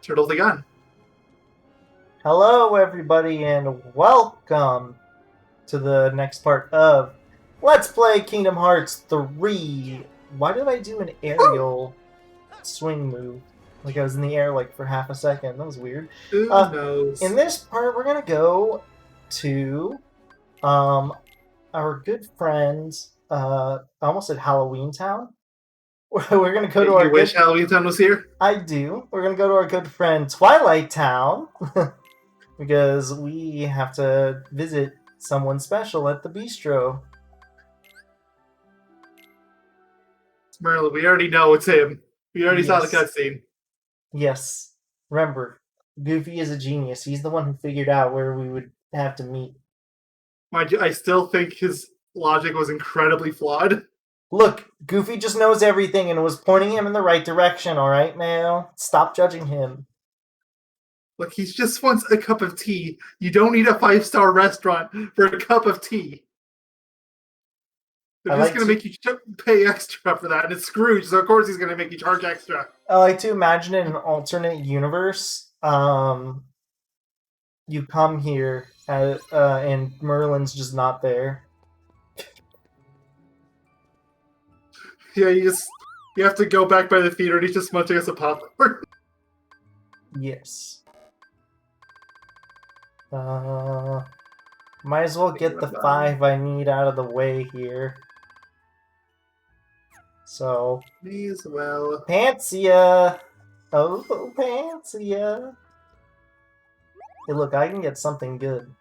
Turtles again. Hello, everybody, and welcome to the next part of Let's Play Kingdom Hearts 3. Why did I do an aerial swing move? Like I was in the air like for half a second. That was weird. Who knows? In this part, we're gonna go to our good friend. I almost said Halloween Town. We're gonna go to our. You wish Halloween Town was here? I do. We're gonna go to our good friend Twilight Town. Because we have to visit someone special at the bistro. Merlin, we already know it's him. We already saw the cutscene. Yes. Remember, Goofy is a genius. He's the one who figured out where we would have to meet. Mind you, I still think his logic was incredibly flawed. Look, Goofy just knows everything and was pointing him in the right direction, alright, Mayo? Stop judging him. Look, he just wants a cup of tea. You don't need a 5-star restaurant for a cup of tea. They're just going to make you pay extra for that, and it's Scrooge, so of course he's going to make you charge extra. I like to imagine in an alternate universe, you come here, and Merlin's just not there. Yeah, you have to go back by the theater, and he's just munching us a popcorn. Yes. Might as well get the 5 I need out of the way here. So, may as well. Pansia! Oh, Pansia! Hey, look, I can get something good.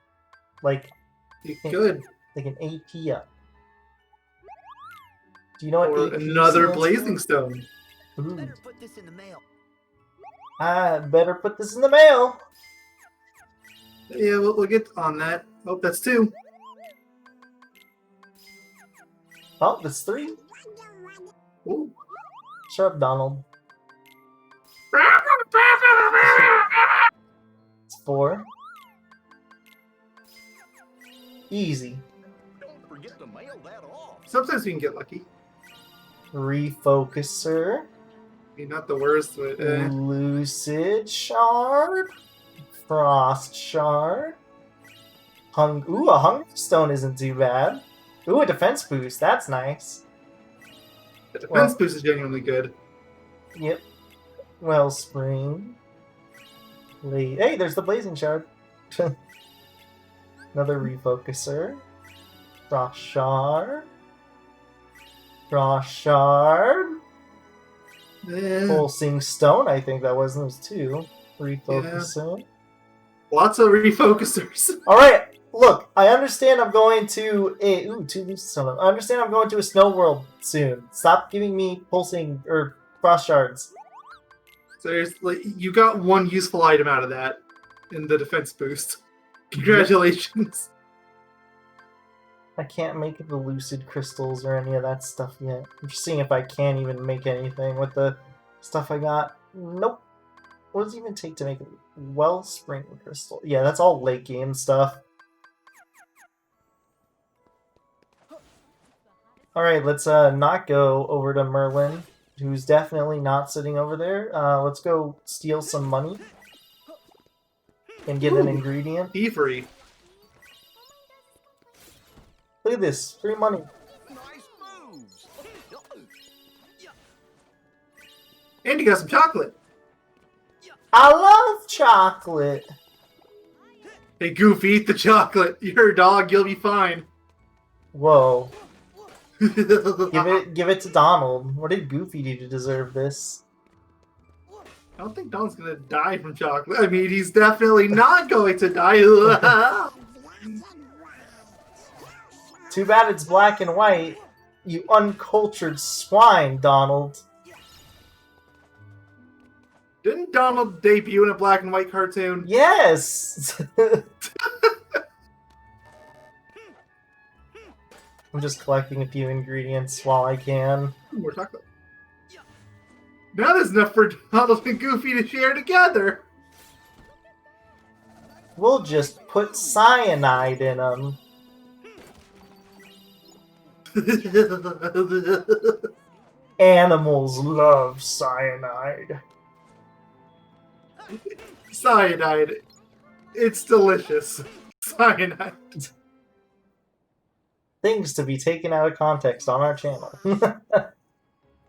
Like, You could. like an AP up. Do you know what or AP another blazing stone. Ooh. Better put this in the mail. I better put this in the mail. Yeah, we'll get on that. Oh, that's 2. Oh, that's 3. Ooh. Shut up, Donald. It's 4. Easy. Don't forget to mail that off. Sometimes we can get lucky. Refocuser. I mean, not the worst, but Lucid Shard. Frost Shard. Ooh, a Hunger Stone isn't too bad. Ooh, a defense boost. That's nice. the defense boost is genuinely good. Yep. Wellspring. Hey, there's the Blazing Shard. Another Refocuser. Frost Shard. Frost Shard. Pulsing Stone, I think that was. Those 2. Refocuser. Yeah. Lots of refocusers. Alright, look, I understand I'm going to a... Ooh, 2 Lucid Stone. I understand I'm going to a snow world soon. Stop giving me pulsing, or frost shards. Seriously, you got one useful item out of that in the defense boost. Congratulations. I can't make the lucid crystals or any of that stuff yet. I'm just seeing if I can even make anything with the stuff I got. Nope. What does it even take to make a wellspring crystal? Yeah, that's all late game stuff. Alright, let's not go over to Merlin, who's definitely not sitting over there. Let's go steal some money and get an ingredient. Thievery. Look at this, free money. Nice moves. And you got some chocolate. I love chocolate. Hey, Goofy, eat the chocolate. You're a dog, you'll be fine. Whoa. Give it to Donald. What did Goofy do to deserve this? I don't think Donald's gonna die from chocolate. I mean, he's definitely not going to die. Too bad it's black and white. You uncultured swine, Donald. Didn't Donald debut in a black and white cartoon? Yes! I'm just collecting a few ingredients while I can. More chocolate. Now there's enough for Donald and Goofy to share together. We'll just put cyanide in them. Animals love cyanide. Cyanide. It's delicious. Cyanide. Things to be taken out of context on our channel.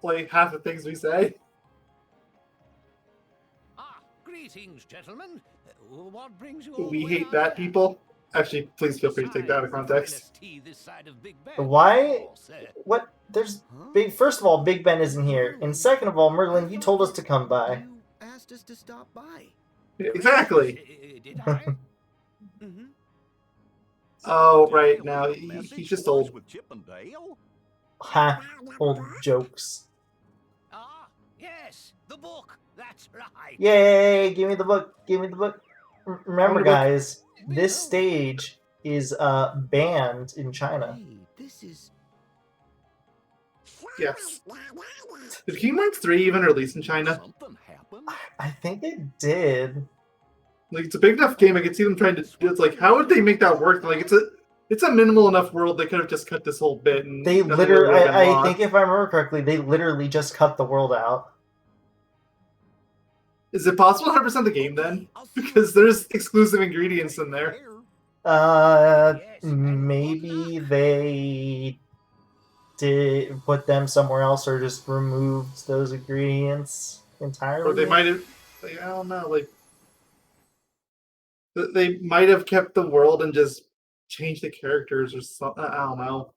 Like half the things we say. Ah, greetings, gentlemen. What brings you We all hate way that, out here? people. Actually, please feel free to take that out of context. Finest tea this side of Big Ben, Why? of course. What? There's Huh? big. First of all, Big Ben isn't here, and second of all, Merlin, you told us to come by. You asked us to stop by. Exactly. Did I? Mm-hmm. Oh, right now he's just old. With Chip and Dale? Ha! Old jokes. Ah, yes, the book. That's right. Yay! Give me the book. Give me the book. Remember, Wonder what- guys, this stage is banned in China. Hey, this is. Yes. Did Kingdom Hearts 3 even release in China? Something happened. I think it did. Like, it's a big enough game. I could see them trying to. It's like, how would they make that work? Like, it's a minimal enough world. They could have just cut this whole bit. And They nothing literally, really would've been I lost. think if I remember correctly, they literally just cut the world out. Is it possible 100% the game then? Because there's exclusive ingredients in there. Maybe they did put them somewhere else or just removed those ingredients entirely. Or they might have. Like, I don't know. Like, they might have kept the world and just changed the characters or something. I don't know.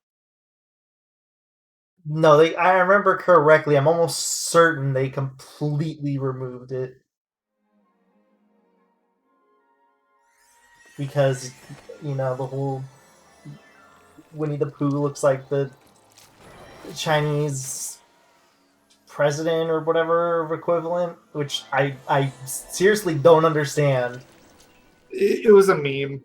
No, they. I remember correctly. I'm almost certain they completely removed it because, you know, the whole Winnie the Pooh looks like the Chinese president or whatever equivalent, which I seriously don't understand. It was a meme.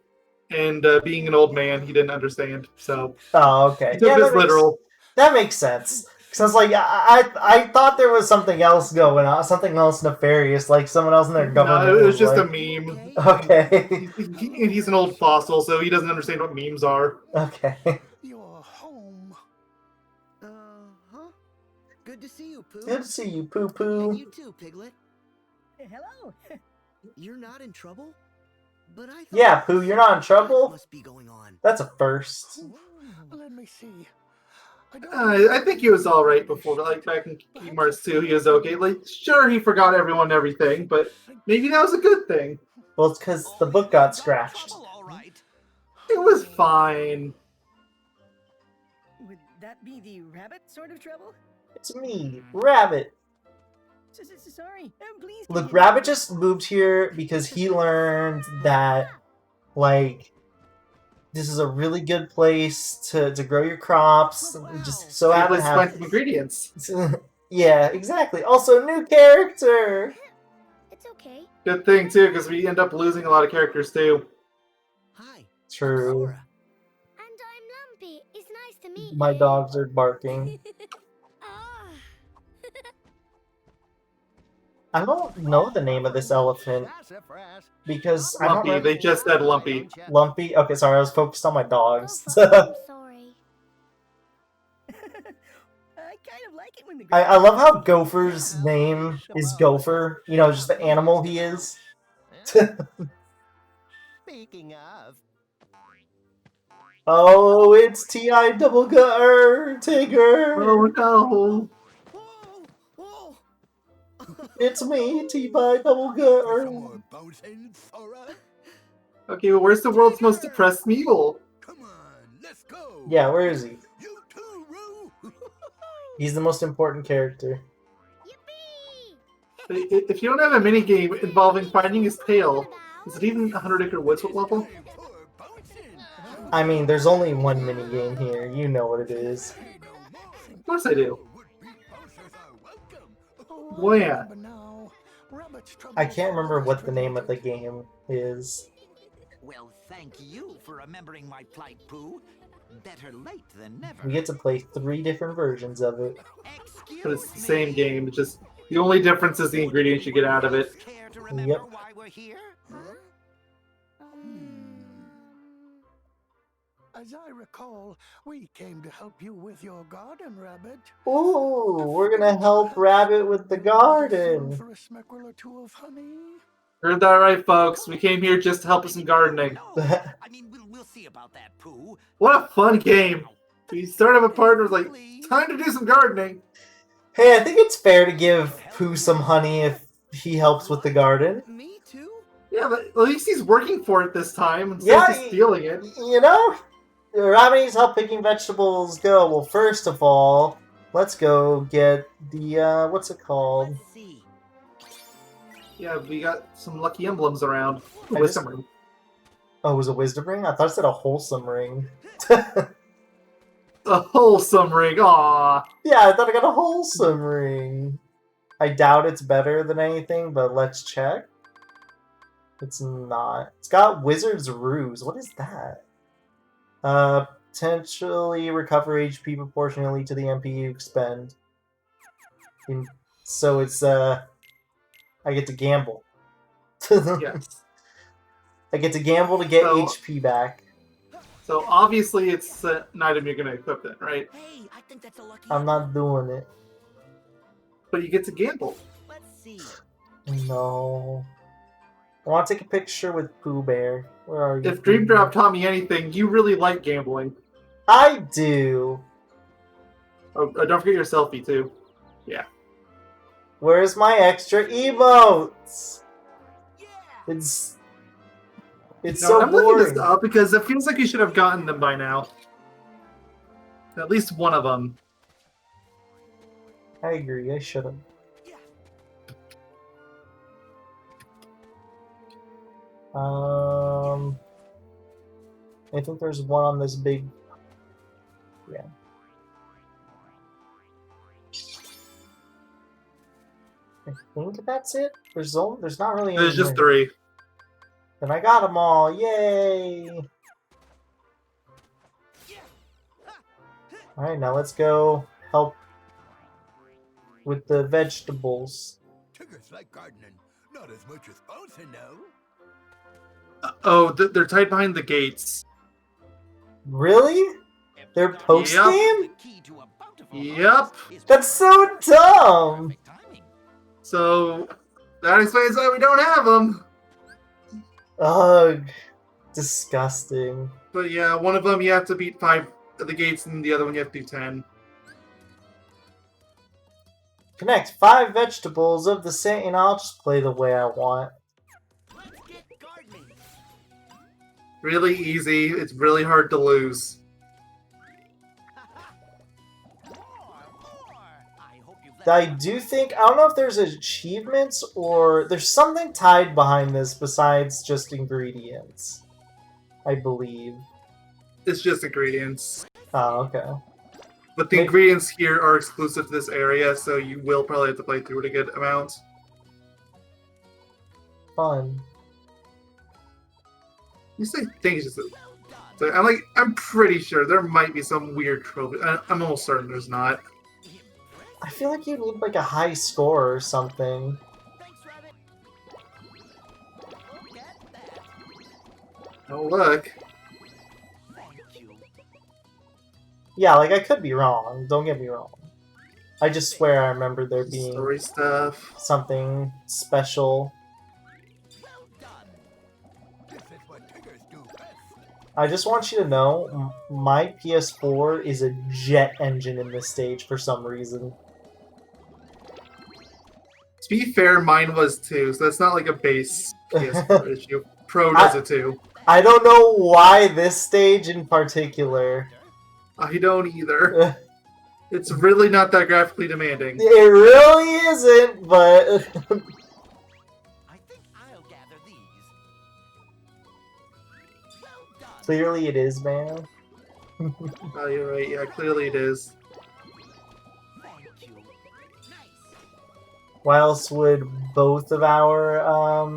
And being an old man, he didn't understand. So Oh, okay. he took Yeah, this literal. that makes sense. Because I was like, I thought there was something else going on, something else nefarious, like someone else in their government. No, it was just like, a meme. Okay. He's an old fossil, so he doesn't understand what memes are. Okay. You're home. Huh? Good to see you, Pooh. Good to see you, Poo And Poo. you too, Piglet. Hello. You're not in trouble? But I thought Yeah, Pooh, you're not in trouble? must be going on. That's a first. Let me see. I think he was all right before, like back in Kingdom Hearts 2, he was okay. Like, sure, he forgot everyone and everything, but maybe that was a good thing. Well, it's because the book got scratched. All right. It was fine. Would that be the rabbit sort of trouble? It's me, Rabbit. Sorry. Please. Look, continue. Rabbit just moved here because he learned that, like, this is a really good place to grow your crops. And just so Let's happen to find have. some ingredients. Yeah, exactly. Also, new character. It's okay. Good thing, too, because we end up losing a lot of characters, too. Hi. I'm True. Sora. And I'm Lumpy. It's nice to meet My you. dogs are barking. Ah. I don't know the name of this elephant because I don't Lumpy, remember. they just said Lumpy. Lumpy? Okay, sorry, I was focused on my dogs. Oh, I'm sorry. I kind of like it when the. I love how Gopher's name is Gopher. You know, just the animal he is. Speaking of, Oh, it's T.I. Double Gutter Tigger. Oh, no. whoa, whoa. It's me, T.I. Double Gutter. Okay, well, where's the world's most depressed mule? Come on, let's go. Yeah, where is he? You too, Roo. He's the most important character. Yippee! If you don't have a minigame involving finding his tail, is it even 100 Acre Woods level? I mean, there's only one minigame here. You know what it is. Of course I do. Well, yeah. I can't remember what the name of the game is. Well, thank you for remembering my plight, Pooh. Better late than never. We get to play 3 different versions of it. But it's the same game. It's just the only difference is the ingredients you get out of it. Care to remember Yep. why we're here? As I recall, we came to help you with your garden, Rabbit. Ooh, we're gonna help Rabbit with the garden. For a smeckerel or two of honey. Heard that right, folks. We came here just to help with some gardening. No, I mean, we'll see about that, Pooh. What a fun game. We started a partner was like, time to do some gardening. Hey, I think it's fair to give Pooh some honey if he helps with the garden. Me too? Yeah, but at least he's working for it this time instead Yeah, of just stealing it. You know, Rabbit needs help picking vegetables. Go. Well, first of all, let's go get the what's it called? Let's see. Yeah, we got some lucky emblems around. I Wisdom just- ring. Oh, it was a wisdom ring? I thought it said a wholesome ring. A wholesome ring. Aww. Yeah, I thought I got a wholesome ring. I doubt it's better than anything, but let's check. It's not. It's got Wizard's Ruse. What is that? Potentially recover HP proportionally to the MP you expend. So it's, I get to gamble. Yes. I get to gamble to get So- HP back. So obviously it's an item you're going to equip then, right? Hey, I think that's a lucky. I'm not doing it. But you get to gamble. Let's see. No. I want to take a picture with Pooh Bear. Where are you? If Dream Pooh Drop Bear? taught me anything, you really like gambling. I do. Oh, don't forget your selfie too. Where's my extra emotes? Yeah. It's No, so I'm looking boring. this up because it feels like you should have gotten them by now. At least one of them. I agree. I should have. I think there's one on this big. Yeah. I think that's it. There's not really. There's any just more. 3. Then I got them all. Yay! All right, now let's go help with the vegetables. Tickets like gardening, not as much as bouncing now. Oh, they're tied behind the gates. Really? They're post Yep. game? The key to a bountiful Yep. harvest is That's so dumb. perfect timing. So that explains why we don't have them. Ugh, disgusting. But yeah, one of them you have to beat 5 of the gates, and the other one you have to do 10. Connect 5 vegetables of the same, and I'll just play the way I want. Let's get gardening. Really easy. It's really hard to lose. I hope you've I do think, I don't know if there's achievements or there's something tied behind this besides just ingredients. I believe. It's just ingredients. Oh, okay. But the ingredients here are exclusive to this area, so you will probably have to play through it a good amount. Fun. You say things just. So I'm pretty sure there might be some weird trophy. I'm almost certain there's not. I feel like you need like a high score or something. Thanks, Rabbit. Look at that. Oh look. Thank you. Yeah, like I could be wrong. Don't get me wrong. I just swear I remember there being Story stuff. something special. Well done. This is what tickers do best. I just want you to know, my PS4 is a jet engine in this stage for some reason. To be fair, mine was too, so that's not like a base PS4 issue. Pro does it too. I don't know why this stage in particular. I don't either. It's really not that graphically demanding. It really isn't, but I think I'll gather these. Well done. clearly it is, man. Oh, you're right. Yeah, clearly it is. Thank you. Nice. Why else would both of our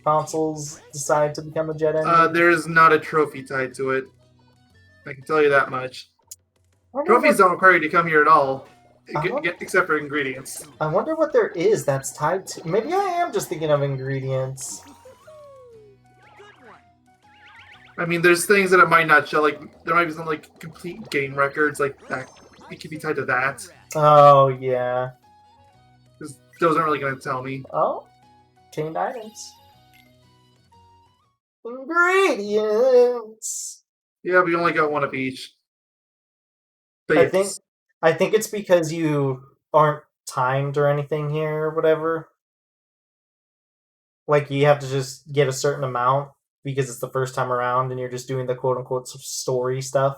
consoles decide to become a jet engine? There's not a trophy tied to it. I can tell you that much. I wonder Trophies what- don't require you to come here at all, Uh-huh. except for ingredients. I wonder what there is that's tied to. Maybe I am just thinking of ingredients. Good one. I mean, there's things that it might not show. Like there might be some like complete game records, like that. It could be tied to that. Oh yeah. Because those aren't really going to tell me. Oh. Chained items. Ingredients. Yeah, we only got one of each. But I think it's because you aren't timed or anything here or whatever. Like, you have to just get a certain amount because it's the first time around and you're just doing the quote-unquote story stuff.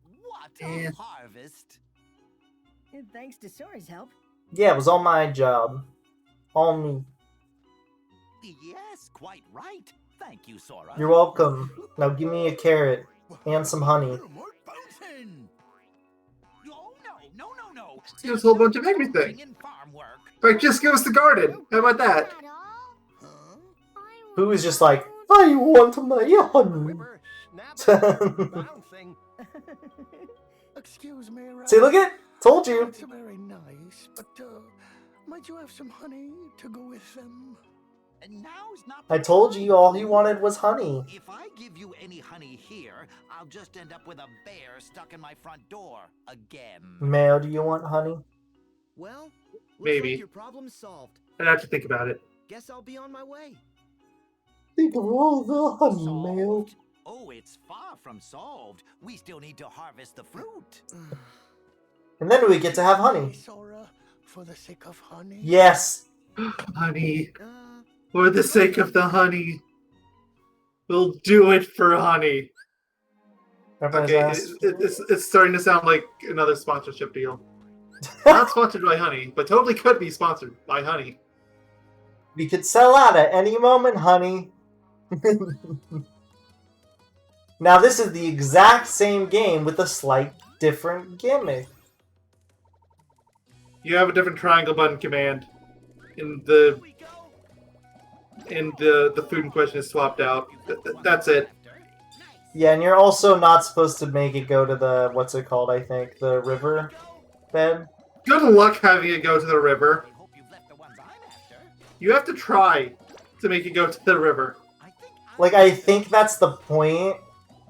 What Yeah. a harvest! And thanks to Sora's help. Yeah, it was all my job. All me. Yes, quite right. Thank you, Sora. You're welcome. Now give me a carrot and some honey. Bouncing. Oh, no. Give us a whole bunch of everything. In farm work. In fact, just give us the garden. How about that? At all? Huh? Pooh is just like, I want my honey. Whipper, snapper, bouncing. Excuse me, Rabbit. See, look it! Told you! It's very nice, but might you have some honey to go with them? And now's not. I told you all he wanted was honey. If I give you any honey here, I'll just end up with a bear stuck in my front door again. Male, do you want honey? Well, looks Maybe. like your problem's solved. I'd have to think about it. Guess I'll be on my way. Think of all the honey, Male. Solved? Oh, it's far from solved. We still need to harvest the fruit. And then we get to have honey. Sora, for the sake of honey. Yes! Honey. For the sake of the honey. We'll do it for honey. Everyone's Okay, asked. it's starting to sound like another sponsorship deal. Not sponsored by honey, but totally could be sponsored by honey. We could sell out at any moment, honey. Now this is the exact same game with a slight different gimmick. You have a different triangle button command. The food in question is swapped out. That's it. Yeah, and you're also not supposed to make it go to the, what's it called, I think, the river bed. Good luck having it go to the river. I hope you've left the ones I'm after. You have to try to make it go to the river. Like, I think that's the point,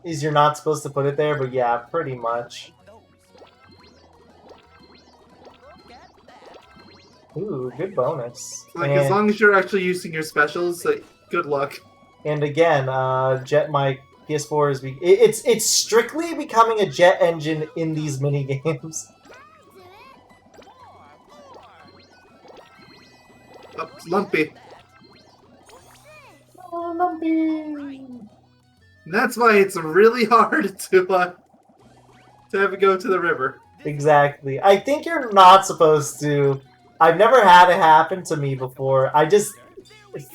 is you're not supposed to put it there, but yeah, pretty much. Ooh, good bonus. Like, and, as long as you're actually using your specials, like, good luck. and again, my PS4 is it's strictly becoming a jet engine in these mini games. Oh, it's lumpy. Oh, lumpy. And that's why it's really hard to have it go to the river. Exactly. I think you're not supposed to. I've never had it happen to me before. I just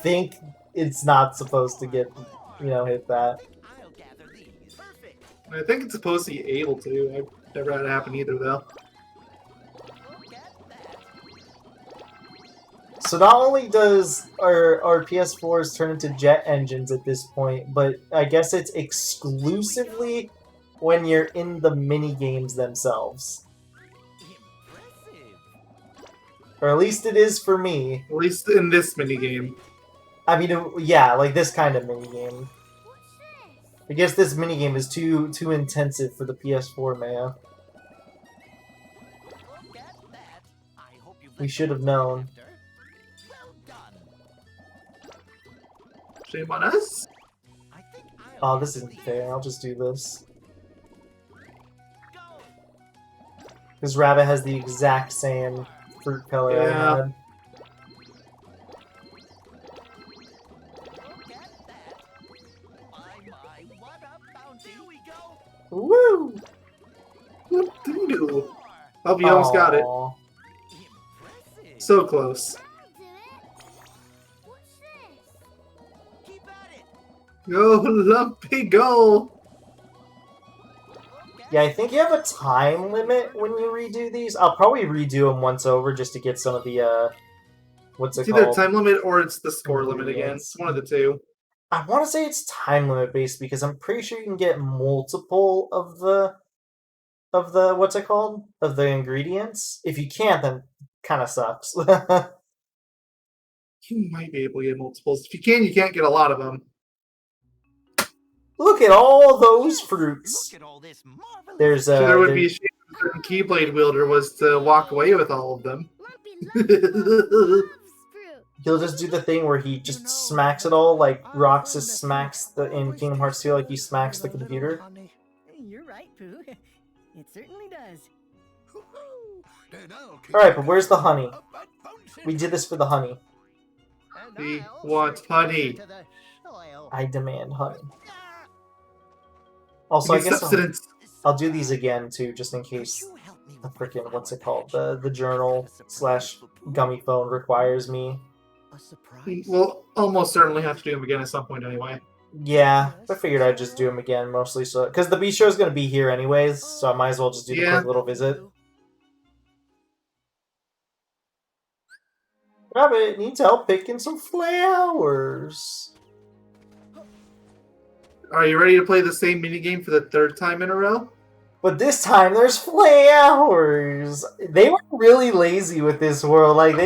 think it's not supposed to get, hit that. I'll gather these. Perfect. I think it's supposed to be able to. I've never had it happen either, though. So not only does our PS4s turn into jet engines at this point, but I guess it's exclusively when you're in the mini games themselves. Or at least it is for me. At least in this minigame. I mean, yeah, like this kind of minigame. I guess this minigame is too intensive for the PS4, man. We should have known. Well done. Shame on us. Oh, this isn't fair. I'll just do this. Because Rabbit has the exact same fruit color I Yeah. had. What a bounty. Here we go. Woo! What do you do? Oh, we almost got it. Aw. Impressive. So close. I'll do it. What's this? Keep at it. Go, Lumpy, go! Yeah, I think you have a time limit when you redo these. I'll probably redo them once over just to get some of the, what's it It's either called? time limit or it's the score limit again. Yes. One of the two. I want to say it's time limit based because I'm pretty sure you can get multiple of the what's it called? Of the ingredients. If you can't, then kind of sucks. You might be able to get multiples. If you can, you can't get a lot of them. Look at all those fruits. Look at all this marvelous. There's So there would there- be a shame if a certain Keyblade wielder was to walk away with all of them. Lumpy loves fruit. he'll just do the thing where he just smacks it all, like Roxas smacks in Kingdom Hearts 2, like he smacks the computer. You're right, Pooh. It certainly does. Alright, but where's the honey? We did this for the honey. We want honey. I demand honey. Also, I guess I'll do these again too, just in case the frickin' what's it called? The journal / gummy phone requires me. We'll almost certainly have to do them again at some point anyway. Yeah, I figured I'd just do them again mostly so because the B show is gonna be here anyways, so I might as well just do the quick little visit. Rabbit needs help picking some flowers. Are you ready to play the same minigame for the 3rd time in a row? But this time there's flowers. They were really lazy with this world. Like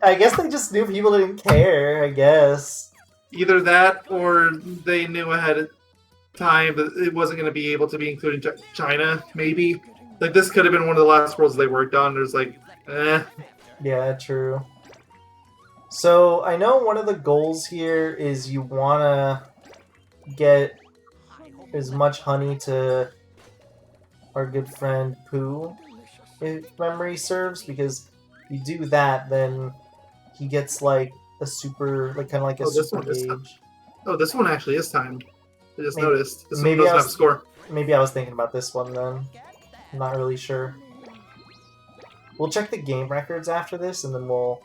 I guess they just knew people didn't care. I guess Either that, or they knew ahead of time that it wasn't going to be able to be included in China. Maybe like this could have been one of the last worlds they worked on. There's like, Yeah, true. So I know one of the goals here is you wanna get as much honey to our good friend Pooh, if memory serves, because if you do that, then he gets like a super, like kind of like a super gauge. Oh, this one actually is timed. I just noticed. This maybe one doesn't have a score. Maybe I was thinking about this one then. I'm not really sure. We'll check the game records after this, and then we'll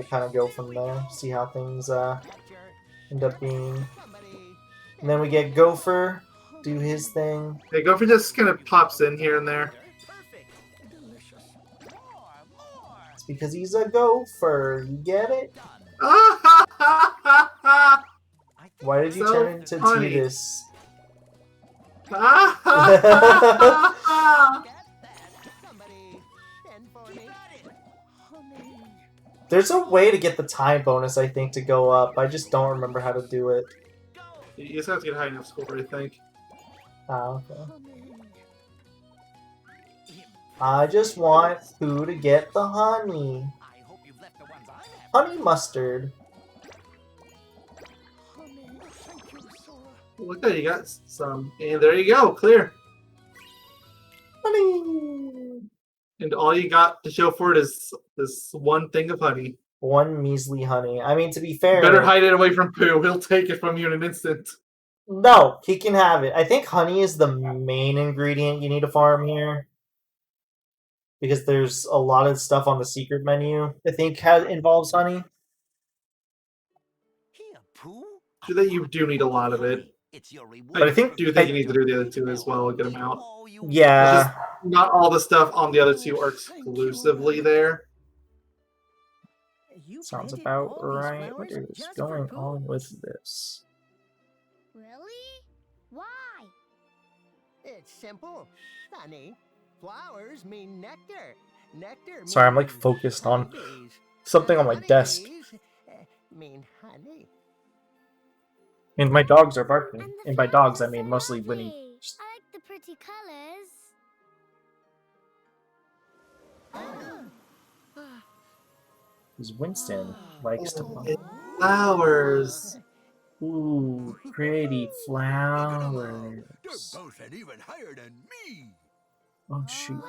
kind of go from there, see how things end up being. And then we get Gopher, do his thing. Yeah, Gopher just kind of pops in here and there. It's because he's a gopher, you get it? Why did you So turn into funny. Tidus? There's a way to get the time bonus, I think, to go up. I just don't remember how to do it. You just have to get high enough score, I think. Ah, okay. I just want Pooh to get the honey. Honey mustard. Look at you got some, and there you go, clear. Honey. And all you got to show for it is this one thing of honey. One measly honey. I mean, to be fair... Better hide it away from Pooh. He'll take it from you in an instant. No, he can have it. I think honey is the main ingredient you need to farm here. Because there's a lot of stuff on the secret menu I think involves honey. So that you do need a lot of it. But I think... Do think you need to do the other two as well, a good amount. Yeah. Just not all the stuff on the other two are exclusively there. Sounds about right. What is going on with this? Really? Why? It's simple. Honey. Flowers mean nectar. Nectar Sorry, I'm like means focused on honeybees. something on my desk. Honeybees mean honey. And my dogs are barking. And And by dogs, I mean mostly Winnie. I like the pretty colors. Because Winston likes to play. Flowers. Ooh, pretty flowers. both and even higher than me. Oh, shoot.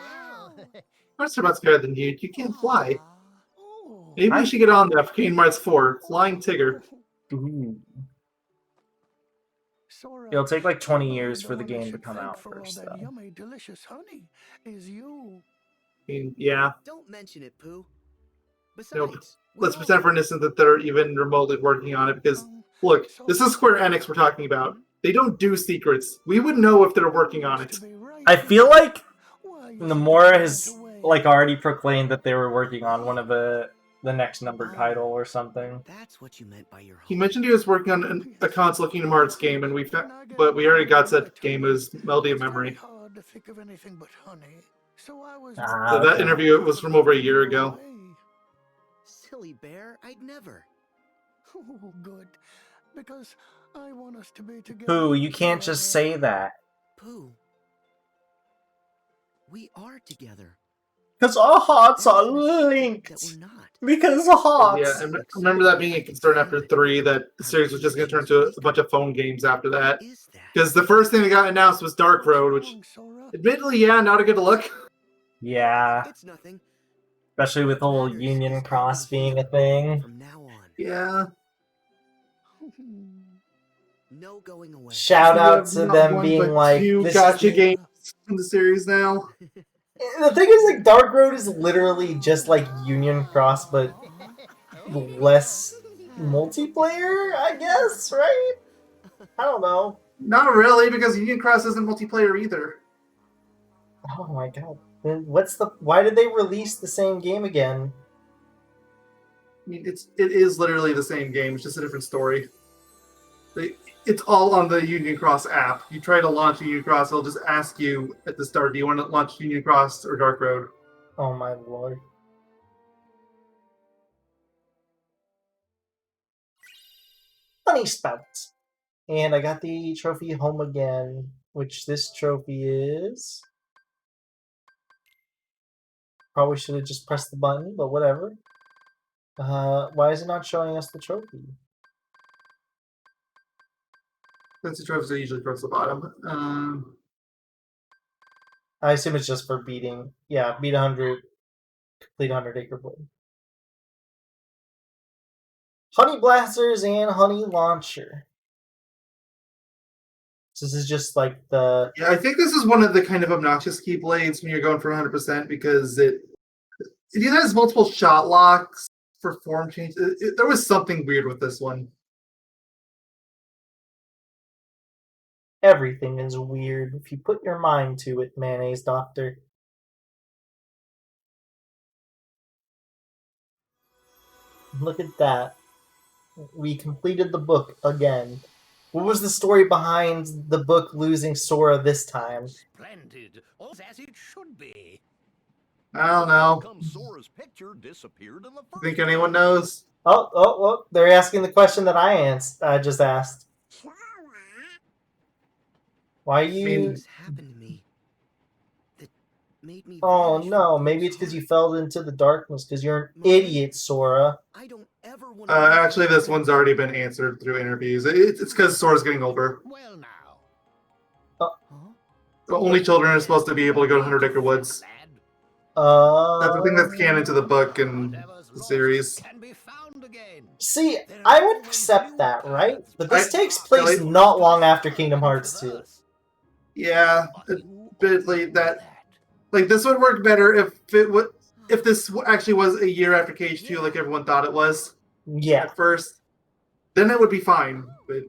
Hearts are about scared than you. You can't fly. Maybe you should get on that for Kingdom Hearts 4. Flying Tigger. Ooh. It'll take like 20 years for the game to come out first, though. Yummy, delicious honey is you. I mean, yeah. Don't mention it, Pooh. Nope. Besides, Let's pretend for an instant that they're even remotely working on it, because, look, this is Square Enix we're talking about. They don't do secrets. We would know if they're working on it. I feel like Nomura has like already proclaimed that they were working on one of the next numbered title or something. That's what you meant by your He mentioned he was working on a console Kingdom Hearts game, and but we already got that game as Melody of Memory. So that Okay. interview was from over a year ago. Silly bear, I'd never. Oh, good. Because I want us to be together. Pooh, you can't just say that. Pooh. We are together. Because our hearts are That we're linked. not. Because of hearts. Yeah, I remember that being a concern after 3, that the series was just going to turn into a bunch of phone games after that. Is that? Because the first thing that got announced was Dark Road, which, Wrong, Sora. admittedly, yeah, not a good look. Yeah, It's nothing. especially with the whole Matters Union is Cross how we being a feel thing. From now on. Yeah. No going away. Shout We out have to not them one, being but like, 2 this gotcha is games in the series now. the thing is, like, Dark Road is literally just like Union Cross, but less multiplayer, I guess, right? I don't know. Not really, because Union Cross isn't multiplayer either. Oh my god. Then why did they release the same game again? I mean, it is literally the same game. It's just a different story. It's all on the Union Cross app. You try to launch Union Cross, it'll just ask you at the start, do you want to launch Union Cross or Dark Road? Oh my lord. Honey Spout. And I got the trophy home again, which this trophy is... Probably should have just pressed the button, but whatever. Why is it not showing us the trophy? Since the trophies are usually towards the bottom. I assume it's just for beating... Yeah, beat 100, complete 100 Acre Wood. Honey Blasters and Honey Launcher. So this is just like the... Yeah, I think this is one of the kind of obnoxious keyblades when you're going for 100% because it either has multiple shot locks for form change. There was something weird with this one. Everything is weird if you put your mind to it, Mayonnaise Doctor. Look at that. We completed the book again. What was the story behind the book losing Sora this time? Splendid. All as it should be. I don't know. Come Sora's picture disappeared in the first Think anyone knows? Oh, they're asking the question that I just asked. Why you... Things happened to me that made me Oh vanish no, from maybe Poe's it's because you heart. fell into the darkness because you're an idiot, Sora. I don't ever want to Actually, this one's already been answered through interviews. It's because Sora's getting older. Well now. Huh? The only children are supposed to be able to go to 100 Acre Woods. That's the thing that's canon to the book and the series. Can be found again. See, I would accept that, right? But this takes place Really? not long after Kingdom Hearts 2. Yeah, admittedly, like this would work better if this actually was a year after KH2, like everyone thought it was Yeah. at first. Then it would be fine. But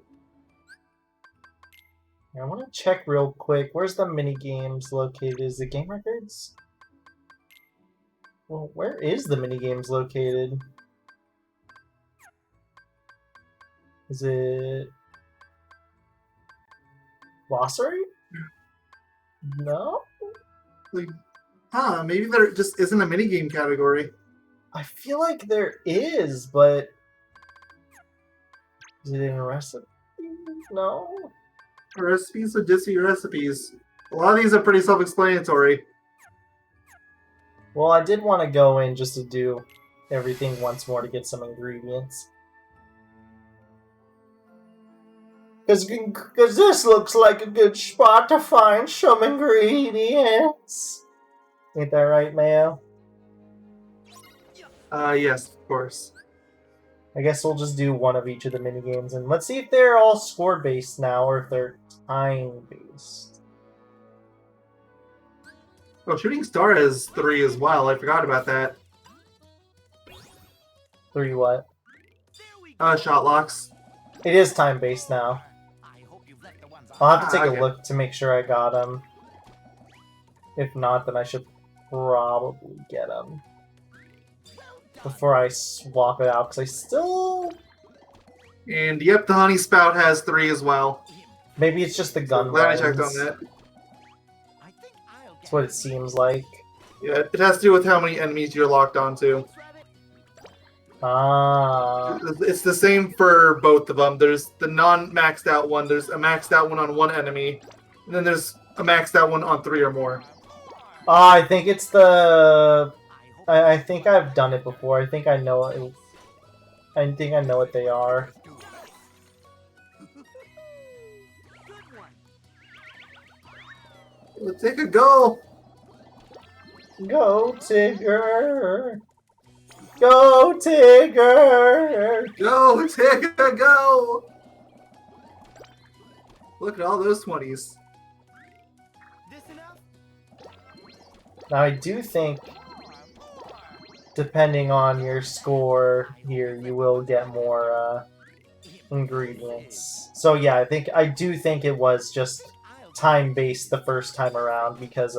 I want to check real quick. Where's the mini games located? Is it Game Records? Well, where is the mini games located? Is it Glossary? No? like, maybe there just isn't a minigame category. I feel like there is, but is it in a recipe? No. Recipes with Disney recipes. A lot of these are pretty self-explanatory. Well, I did want to go in just to do everything once more to get some ingredients. Because this looks like a good spot to find some ingredients. Ain't that right, Mayo? Yes, of course. I guess we'll just do one of each of the minigames, and let's see if they're all score-based now, or if they're time-based. Oh, Shooting Star has 3 as well. I forgot about that. 3 what? Shot locks. It is time-based now. I hope you've let the ones I'll have to take Okay. a look to make sure I got them. If not, then I should probably get them before I swap it out, because I still... And yep, the Honey Spout has 3 as well. Maybe it's just the So gun glad I checked on runs. that. I think I'll That's what it seems like. Yeah, it has to do with how many enemies you're locked onto. Ah. It's the same for both of them. There's the non-maxed out one. There's a maxed out one on one enemy. And then there's a maxed out one on 3 or more. I think it's the. I think I've done it before. I think I know it. I think I know what they are. Let's take a go. Go Tigger! Go Tigger! Go, take a go. Look at all those 20s. This enough? Now I do think, depending on your score here, you will get more ingredients. So yeah, I do think it was just time-based the first time around because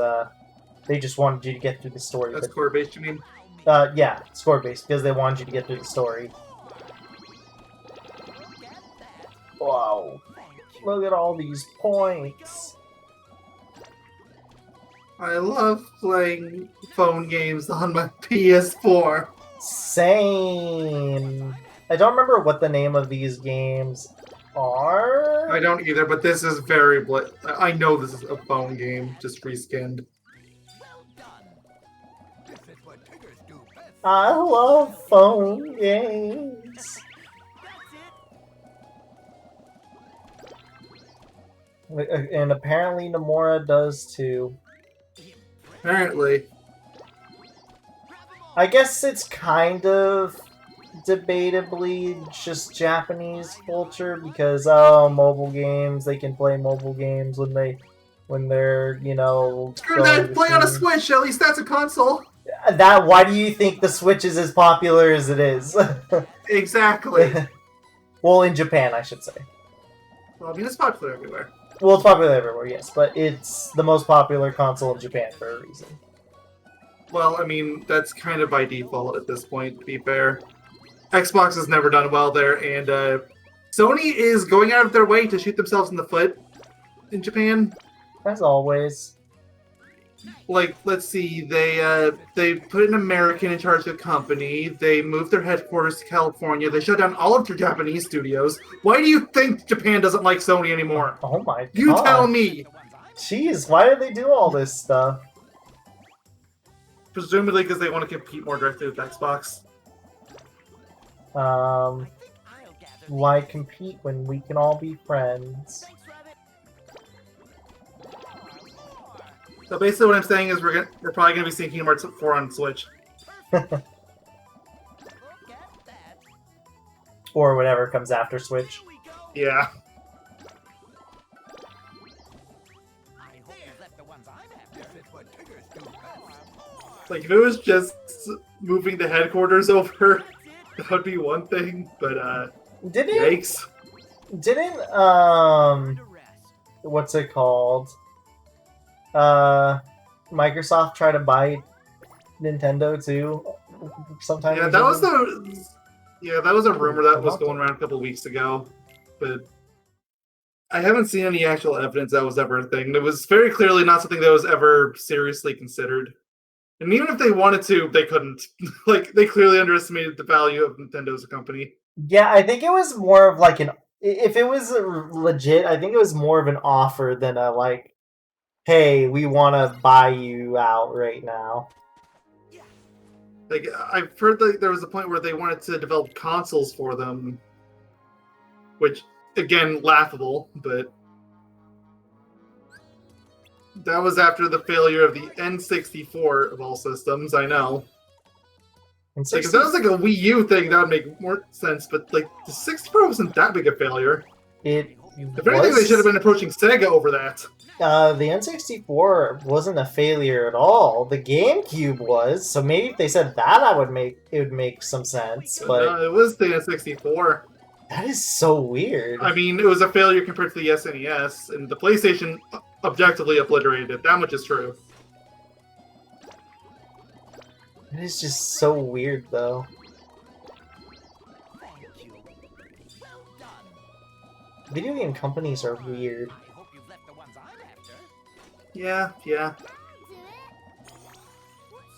they just wanted you to get through the story. That's But, core based, you mean? yeah, score-based because they wanted you to get through the story. Wow. Look at all these points. I love playing phone games on my PS4. Same. I don't remember what the name of these games are. I don't either, but this is very I know this is a phone game, just reskinned. This is what Tiggers do best. I love phone games. And apparently Nomura does too. Apparently. I guess it's kind of debatably just Japanese culture because mobile games, they can play mobile games when they're, you know, Screw that, play on a between- Switch, at least that's a console. Why do you think the Switch is as popular as it is? Exactly. Well, in Japan, I should say. Well, I mean, it's popular everywhere. Well, it's popular everywhere, yes, but it's the most popular console in Japan for a reason. Well, I mean, that's kind of by default at this point, to be fair. Xbox has never done well there, and Sony is going out of their way to shoot themselves in the foot in Japan. As always. Like, let's see, they put an American in charge of the company, they moved their headquarters to California, they shut down all of their Japanese studios. Why do you think Japan doesn't like Sony anymore? Oh my god. You tell me! Jeez, why do they do all this stuff? Presumably because they want to compete more directly with Xbox. Why compete when we can all be friends? So basically what I'm saying is we're probably going to be seeing Kingdom Hearts 4 on Switch. Or whatever comes after Switch. Yeah. This is what Tiggers do best. Like, if it was just moving the headquarters over, that would be one thing, but, yikes. Didn't, what's it called? Microsoft try to buy Nintendo too sometime Yeah, ago? that was a rumor that was going around a couple weeks ago, but I haven't seen any actual evidence that was ever a thing. It was very clearly not something that was ever seriously considered. And even if they wanted to, they couldn't. Like, they clearly underestimated the value of Nintendo as a company. Yeah, I think it was more of like if it was legit, I think it was more of an offer than a like, hey, we want to buy you out right now. Like, I've heard that there was a point where they wanted to develop consoles for them, which, again, laughable, but that was after the failure of the N64 of all systems, I know. And Like, if that was like a Wii U thing, that would make more sense, but like, the 64 wasn't that big a failure. It If anything, they should have been approaching Sega over that. The N64 wasn't a failure at all. The GameCube was, so maybe if they said that, it would make some sense. But No, it was the N64. that is so weird. I mean, it was a failure compared to the SNES, and the PlayStation objectively obliterated it. That much is true. It is just so weird, though. Video game companies are weird. Yeah. Do it. What's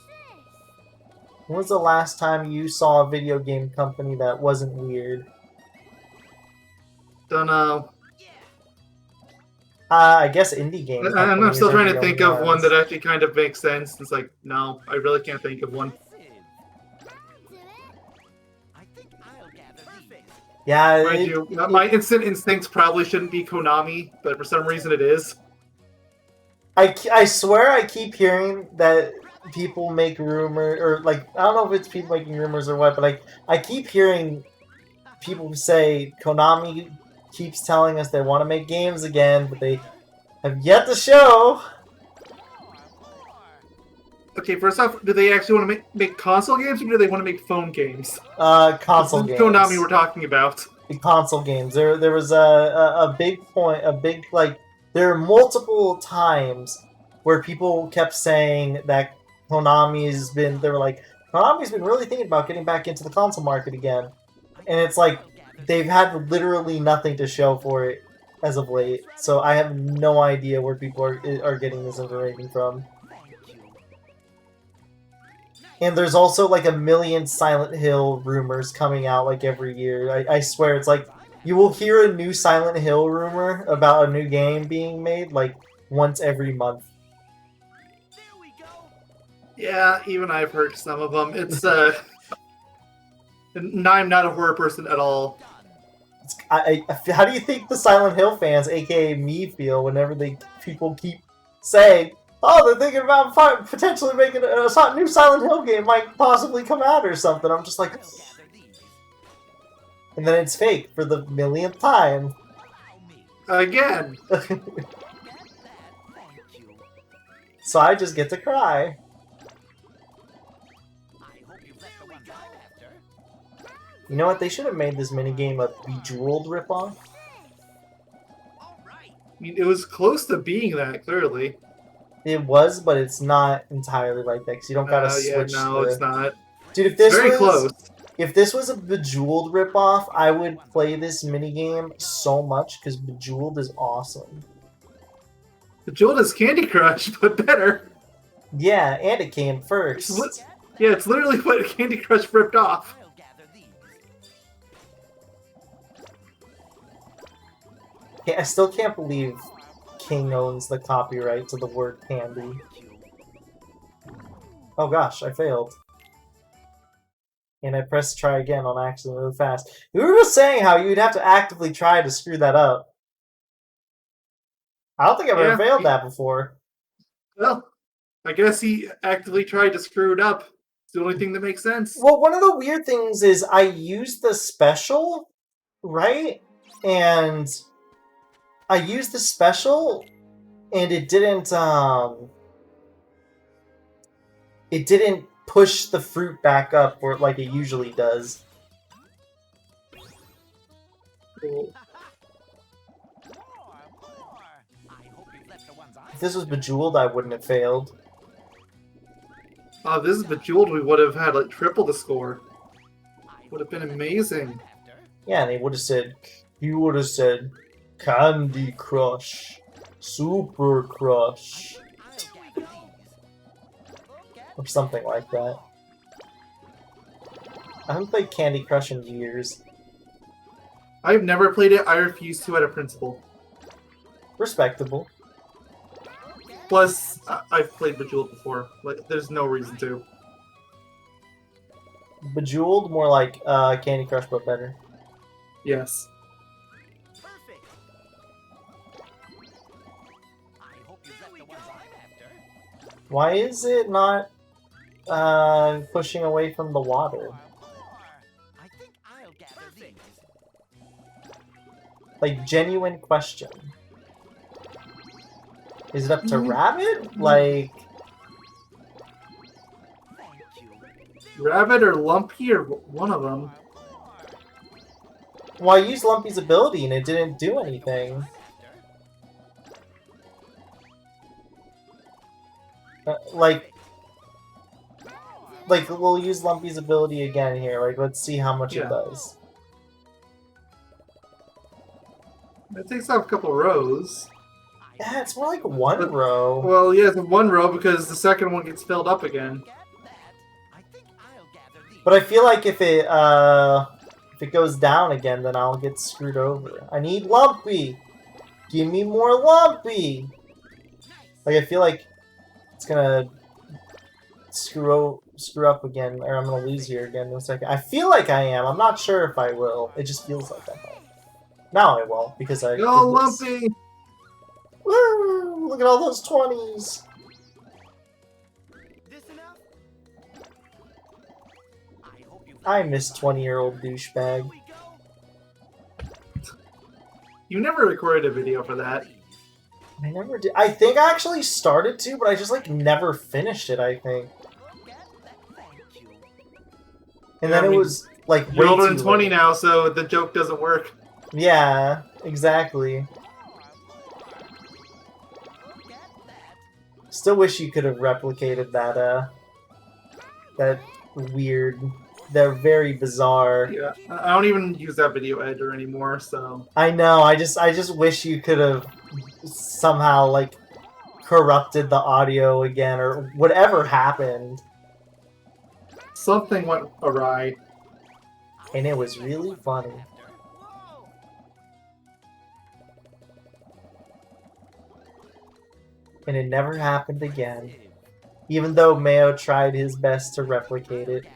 this? When was the last time you saw a video game company that wasn't weird? Don't know. I guess indie game. I'm companies still are trying the to think only of one ones. that actually kind of makes sense. It's like, no, I really can't think of one. I think I'll gather these. Yeah, Mind you, my instant instincts probably shouldn't be Konami, but for some reason it is. I swear I keep hearing that people make rumor or like I don't know if it's people making rumors or what, but I keep hearing people say Konami keeps telling us they want to make games again, but they have yet to show. Okay, first off, do they actually want to make console games, or do they want to make phone games? Console This is games. Konami we're talking about. The console games. There was a big point, a big like. There are multiple times where people kept saying that Konami's been. They were like, Konami's been really thinking about getting back into the console market again, and it's like they've had literally nothing to show for it as of late. So I have no idea where people are getting this information from. And there's also like a million Silent Hill rumors coming out like every year. I swear it's like you will hear a new Silent Hill rumor about a new game being made like once every month. Yeah, even I've heard some of them. It's and I'm not a horror person at all. How do you think the Silent Hill fans, aka me, feel whenever people keep saying, "Oh, they're thinking about potentially making a new Silent Hill game might possibly come out or something"? I'm just like, and then it's fake for the millionth time. Again. So I just get to cry. You know what? They should have made this minigame a Bejeweled ripoff. I mean, it was close to being that, clearly. It was, but it's not entirely like that because you don't gotta Yeah, switch. no, it's not. Dude, if this Very was close. if this was a Bejeweled ripoff, I would play this minigame so much because Bejeweled is awesome. Bejeweled is Candy Crush, but better. Yeah, and it came first. Yeah, it's literally what Candy Crush ripped off. I still can't believe King owns the copyright to the word candy. Oh gosh, I failed. And I pressed try again on accident really fast. We were just saying how you'd have to actively try to screw that up. I don't think I've ever failed that before. Well, I guess he actively tried to screw it up. It's the only thing that makes sense. Well, one of the weird things is I used the special, right? And I used the special, and it didn't push the fruit back up or like it usually does. If this was Bejeweled, I wouldn't have failed. Oh, this is Bejeweled. We would have had like triple the score. Would have been amazing. Yeah, and they would have said, you would have said, Candy Crush, Super Crush, or something like that. I haven't played Candy Crush in years. I've never played it. I refuse to out of principle. Respectable. Plus, I've played Bejeweled before. Like, there's no reason to. Bejeweled, more like Candy Crush, but better. Yes. Why is it not pushing away from the water? Like, genuine question. Is it up to Rabbit? Like... Rabbit or Lumpy or one of them. Well, I used Lumpy's ability and it didn't do anything. Like, we'll use Lumpy's ability again here. Like, let's see how much it does. It takes off a couple rows. Yeah, it's more like one row. Well, yeah, it's one row because the second one gets filled up again. But I feel like if it goes down again, then I'll get screwed over. I need Lumpy! Give me more Lumpy! Like, I feel like it's gonna screw up again, or I'm gonna lose here again in a second. I feel like I am. I'm not sure if I will. It just feels like I might. Now I will, because I Go, did this. Lumpy! Woo! Look at all those 20s! This enough? I miss 20-year-old douchebag. You never recorded a video for that. I never did. I think I actually started to, but I just, like, never finished it, I think. And Yeah, then I it mean, was, like, You're way older too than 20 late. now, so the joke doesn't work. Yeah, exactly. Still wish you could have replicated that, that weird, that very bizarre... Yeah, I don't even use that video editor anymore, so... I know, I just wish you could have somehow, like, corrupted the audio again, or whatever happened. Something went awry. And it was really funny. And it never happened again. Even though Mayo tried his best to replicate it.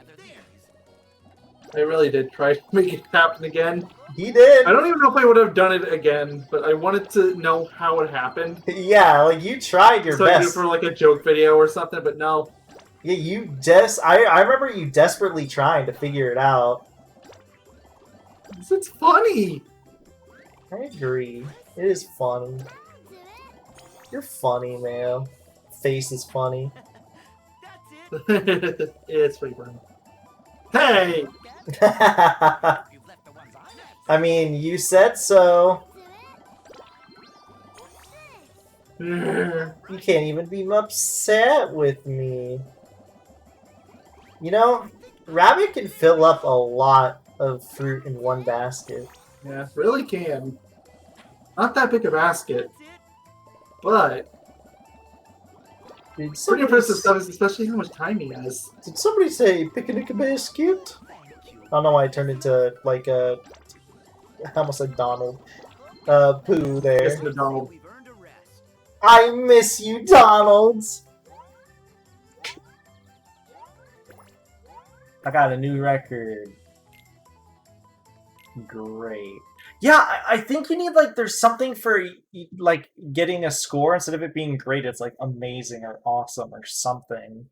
I really did try to make it happen again. He did! I don't even know if I would have done it again, but I wanted to know how it happened. Yeah, like, you tried your So I could do it best. for like a joke video or something, but no. Yeah, I remember you desperately trying to figure it out. It's funny! I agree. It is funny. You're funny, Mayo. Face is funny. It's pretty funny. Hey! I mean, you said so. You can't even be upset with me. You know, Rabbit can fill up a lot of fruit in one basket. Yeah, really can. Not that big a basket, but Did pretty somebody, impressive stuff, especially how much time he has. did somebody say picnic basket? I don't know why I turned into, like, I almost said Donald. Pooh Yes, there. McDonald. I miss you, Donald! I got a new record. Great. Yeah, I think you need, like, there's something for, like, getting a score. Instead of it being great, it's, like, amazing or awesome or something.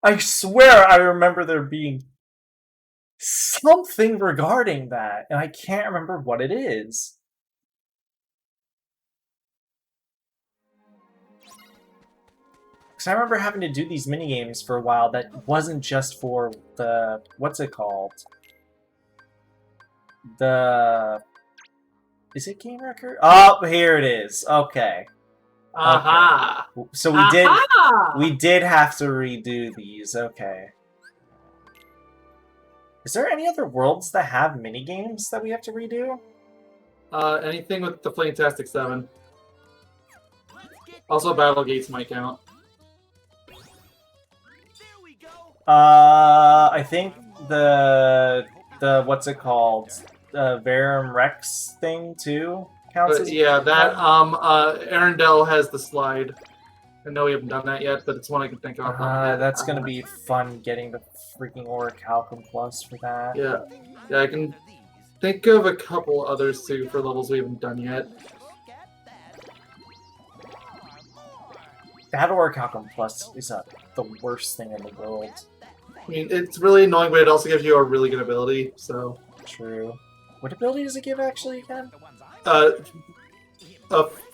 I swear I remember there being something regarding that, and I can't remember what it is. Because I remember having to do these minigames for a while that wasn't just for the... what's it called? The... Is it Game Record? Oh, here it is. Okay. Aha! So Aha! we did have to redo these. Okay. Is there any other worlds that have minigames that we have to redo? Anything with the Flametastic 7. Also, Battle Gates might count. I think the what's it called? Verum Rex thing too counts But as yeah, that Arendelle has the slide. I know we haven't done that yet, but it's one I can think of. That's gonna be fun getting the freaking Orichalcum Plus for that. Yeah, I can think of a couple others too for levels we haven't done yet. That Orichalcum Plus is the worst thing in the world. I mean, it's really annoying, but it also gives you a really good ability, so... True. What ability does it give, actually, again? A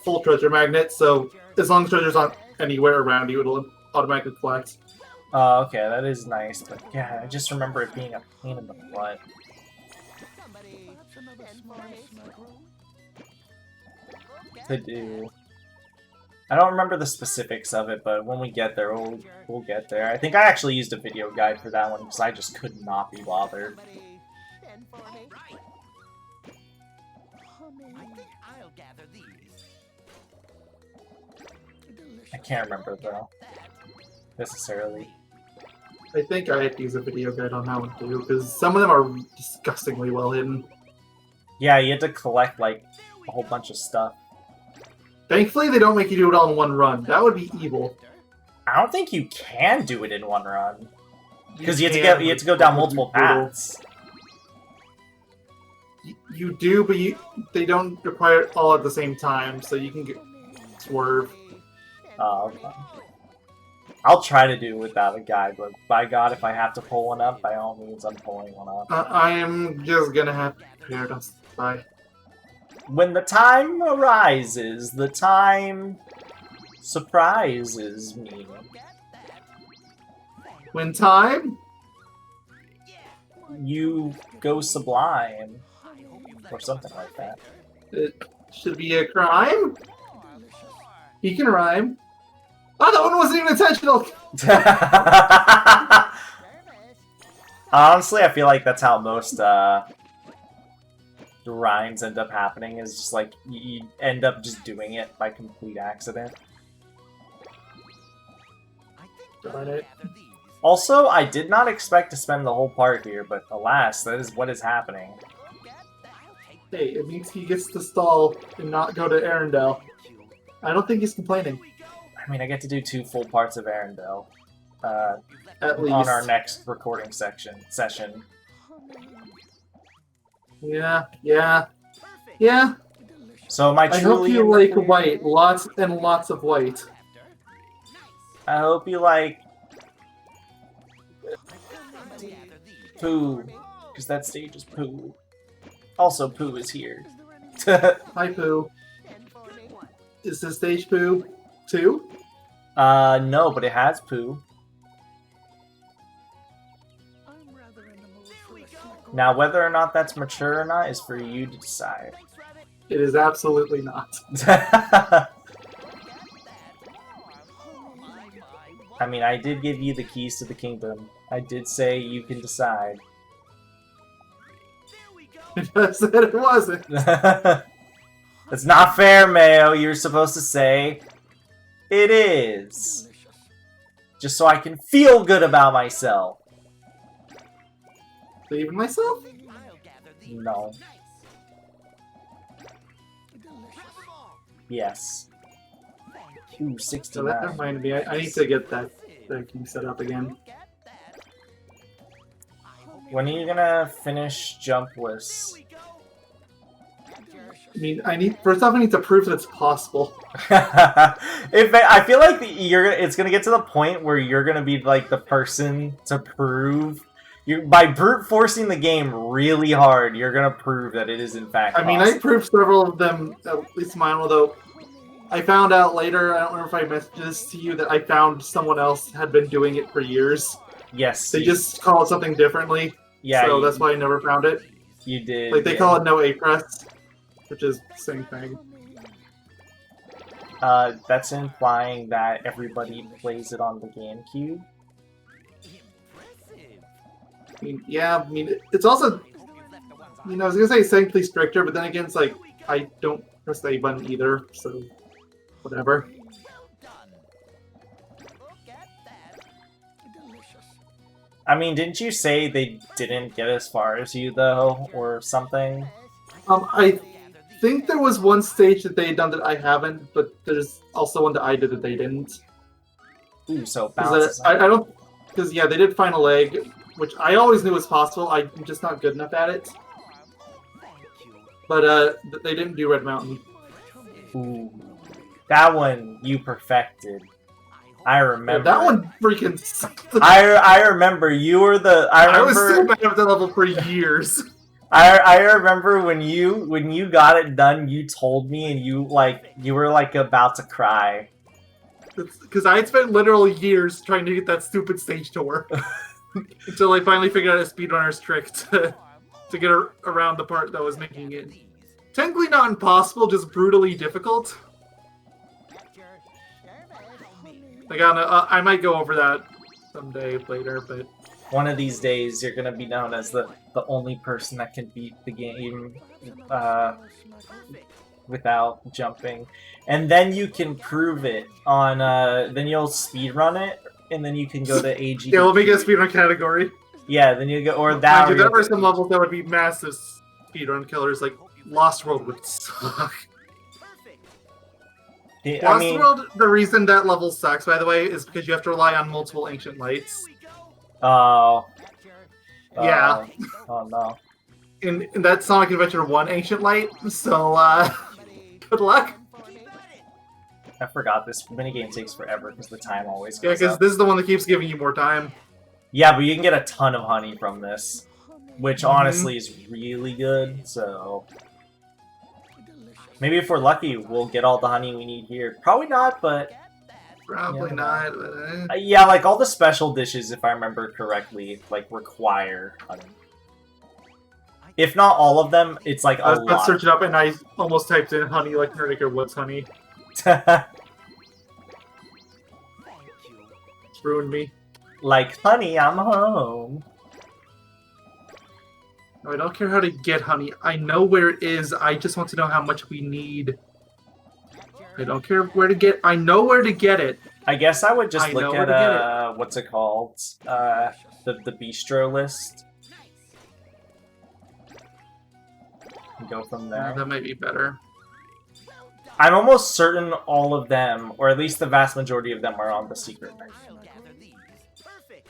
full treasure magnet, so as long as treasure's not anywhere around you, it'll automatically collect. Oh, okay, that is nice, but yeah, I just remember it being a pain in the butt. To do. I don't remember the specifics of it, but when we get there, we'll get there. I think I actually used a video guide for that one, because I just could not be bothered. I can't remember, though. Necessarily. I think I had to use a video guide on that one too, because some of them are disgustingly well hidden. Yeah, you had to collect, like, a whole bunch of stuff. Thankfully, they don't make you do it all in one run. That would be evil. I don't think you can do it in one run because you can, have to go down multiple paths. You do, but they don't require it all at the same time, so you can swerve. Oh, okay. I'll try to do it without a guide, but by God, if I have to pull one up, by all means, I'm pulling one up. I am just gonna have to prepare to die. When the time arises, the time surprises me. When time? You go sublime. Or something like that. It should be a crime? He can rhyme. Oh, that one wasn't even intentional! Honestly, I feel like that's how most rhymes end up happening, is just like, you end up just doing it by complete accident. Darn it. Also, I did not expect to spend the whole part here, but alas, that is what is happening. Hey, it means he gets to stall and not go to Arendelle. I don't think he's complaining. I mean, I get to do 2 full parts of Arendelle. At least. On our next recording session. Yeah. So am I I hope truly you in the like clear? white. Lots and lots of white. I hope you like Pooh, because that stage is Pooh. Also, Pooh is here. Hi, Pooh. Is this stage Pooh 2? No, but it has Pooh. Now, whether or not that's mature or not is for you to decide. It is absolutely not. I mean, I did give you the keys to the kingdom. I did say you can decide. I said it wasn't. It's not fair, Mayo. You're supposed to say it is. Just so I can feel good about myself. Believe in myself? No. Yes. Ooh, So 69. that reminded me, I need to get that key set up again. When are you gonna finish Jumpless? I mean, first off, I need to prove that it's possible. I feel like it's gonna get to the point where you're gonna be like the person to prove. By brute forcing the game really hard, you're gonna prove that it is in fact possible. I mean, I proved several of them, at least mine, although I found out later, I don't remember if I messaged this to you, that I found someone else had been doing it for years. Yes. They just call it something differently. Yeah. So that's why I never found it. You did. Like, they call it no A-Press, which is the same thing. That's implying that everybody plays it on the GameCube. I mean, it's also, I was gonna say sanctly stricter, but then again, it's like, I don't press the A button either, so whatever. I mean, didn't you say they didn't get as far as you, though, or something? I think there was one stage that they had done that I haven't, but there's also one that I did that they didn't. Ooh, so balance. I don't, because yeah, they did Final Egg, which I always knew was possible. I'm just not good enough at it. But they didn't do Red Mountain. Ooh, that one you perfected. I remember. That one freaking sucked. I remember you were the. I was so bad at that level for years. I remember when you got it done, you told me, and you were like about to cry. Because I had spent literal years trying to get that stupid stage to work. Until I finally figured out a speedrunner's trick to get around the part that was making it technically not impossible, just brutally difficult. Like, I might go over that someday later, but one of these days you're gonna be known as the only person that can beat the game without jumping, and then you can prove it on. Then you'll speedrun it, and then you can go to AG. Yeah, we'll make it a speedrun category. Yeah, then you go or that. There are some levels that would be massive speedrun killers, like Lost World would suck. I Lost mean, World, the reason that level sucks, by the way, is because you have to rely on multiple ancient lights. oh, Yeah. oh no. In that Sonic Adventure 1 ancient light, so good luck. I forgot this minigame takes forever because the time always Yeah, goes because up. this is the one that keeps giving you more time. Yeah, but you can get a ton of honey from this, which Mhm. honestly is really good, so... Maybe if we're lucky, we'll get all the honey we need here. Probably not, but... Probably Yeah. not. But, Yeah, like, all the special dishes, if I remember correctly, like, require honey. If not all of them, it's like I a was about to lot. search it up and I almost typed in honey like Nerdic or Woods honey. It's ruined me. Like, honey, I'm home. No, I don't care how to get honey. I know where it is. I just want to know how much we need. I don't care where to get. I know where to get it. I guess I would just I know look where to at, what's it called? The bistro list. And go from there. That might be better. I'm almost certain all of them, or at least the vast majority of them, are on the secret menu. I'll gather these. Perfect.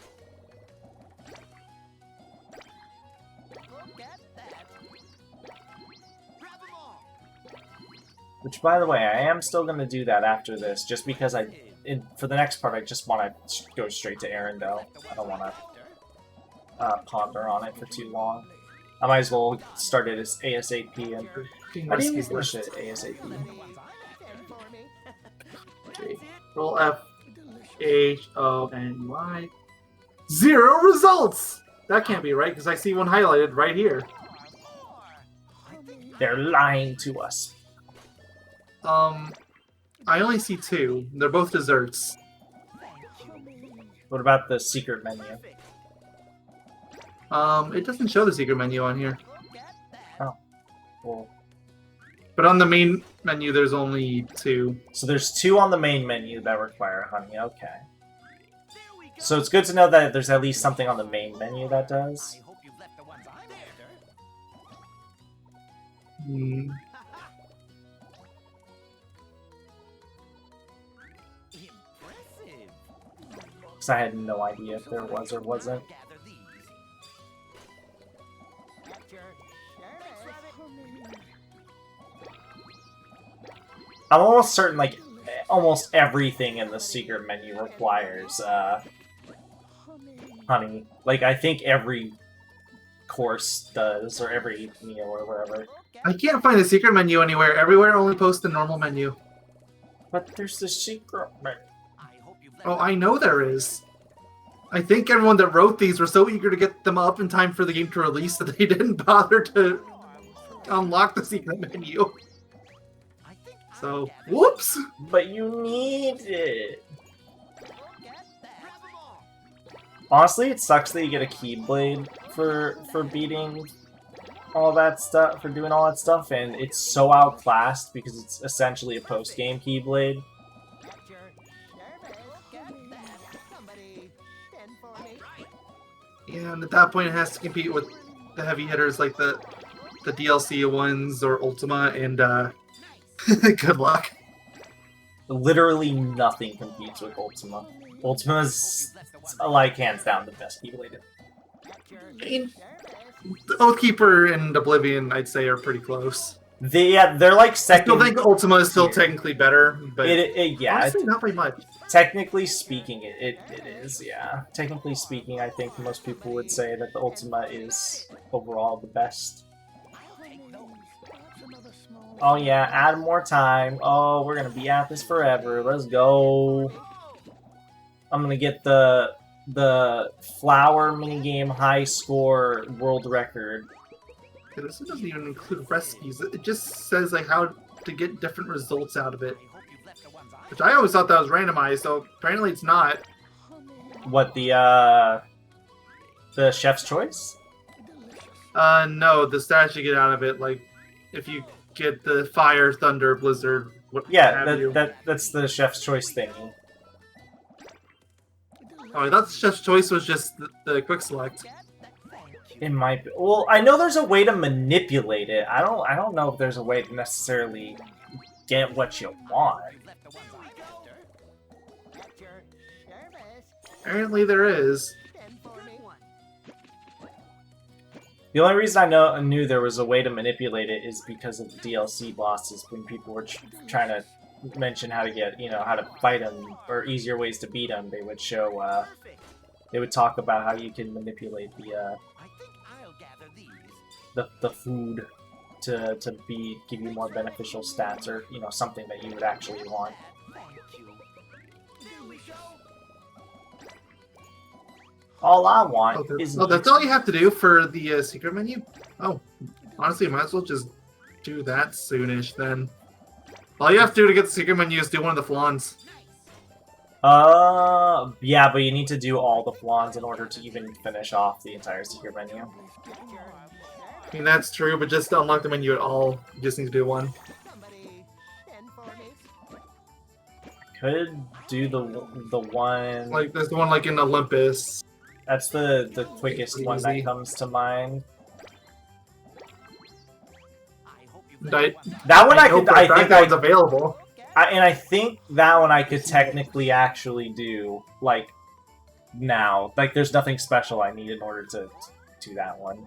Look at that. Grab 'em all. Which, by the way, I am still going to do that after this, just because for the next part, I just want to go straight to Arendelle. I don't want to ponder on it for too long. I might as well start it as ASAP, and I didn't use this shit ASAP. Okay. Roll F H O N Y. 0 results. That can't be right because I see one highlighted right here. They're lying to us. I only see 2. They're both desserts. What about the secret menu? It doesn't show the secret menu on here. Cool. But on the main menu, there's only 2. So there's 2 on the main menu that require honey, okay. So it's good to know that there's at least something on the main menu that does. I hope you've left the ones I ordered. Hmm. Impressive. Because I had no idea if there was or wasn't. Gather these. I'm almost certain, like, almost everything in the secret menu requires, honey. Like, I think every course does, or every meal, or whatever. I can't find the secret menu anywhere. Everywhere only posts the normal menu. But there's the secret menu. I hope you've left Oh, the I know there is. I think everyone that wrote these were so eager to get them up in time for the game to release that they didn't bother to unlock the secret menu. I think I'll So, gather whoops! But you need it. Look at that. Grab 'em all. Honestly, it sucks that you get a Keyblade for beating all that stuff, for doing all that stuff, and it's so outclassed because it's essentially a post-game Keyblade. Yeah, and at that point it has to compete with the heavy hitters like the DLC ones or Ultima, and good luck. Literally nothing competes with Ultima. Ultima's, like, hands down the best Keyblade. I mean, the Oathkeeper and Oblivion, I'd say, are pretty close. They're like I second. still think Ultima is still technically better, but Yeah, honestly, not by much. technically speaking, it is, yeah. Technically speaking, I think most people would say that the Ultima is overall the best. Oh yeah, add more time. Oh, we're gonna be at this forever. Let's go. I'm gonna get the flower minigame high score world record. Okay, this one doesn't even include recipes. It just says like how to get different results out of it, I hope you've left the ones I which I always thought that was randomized. So apparently it's not. What, the chef's choice? No, the stats you get out of it, like if you get the fire, thunder, blizzard, what Yeah, have you. that's the chef's choice thingy. Oh, I thought Chef's Choice was just the quick select. It might be. Well, I know there's a way to manipulate it. I don't know if there's a way to necessarily get what you want. Apparently there is. The only reason I knew there was a way to manipulate it is because of the DLC bosses. When people were trying to mention how to get, how to fight them or easier ways to beat them, they would show. They would talk about how you can manipulate the food to give you more beneficial stats or something that you would actually want. All I want is... Oh, that's all you have to do for the secret menu? Oh, honestly, might as well just do that soonish then. All you have to do to get the secret menu is do one of the flans. Yeah, but you need to do all the flans in order to even finish off the entire secret menu. I mean, that's true, but just to unlock the menu at all, you just need to do one. Could do the one... Like, there's the one like in Olympus. That's the quickest one that comes to mind. That one I think that one's available. I think that one I could technically actually do, like, now. Like, there's nothing special I need in order to do that one.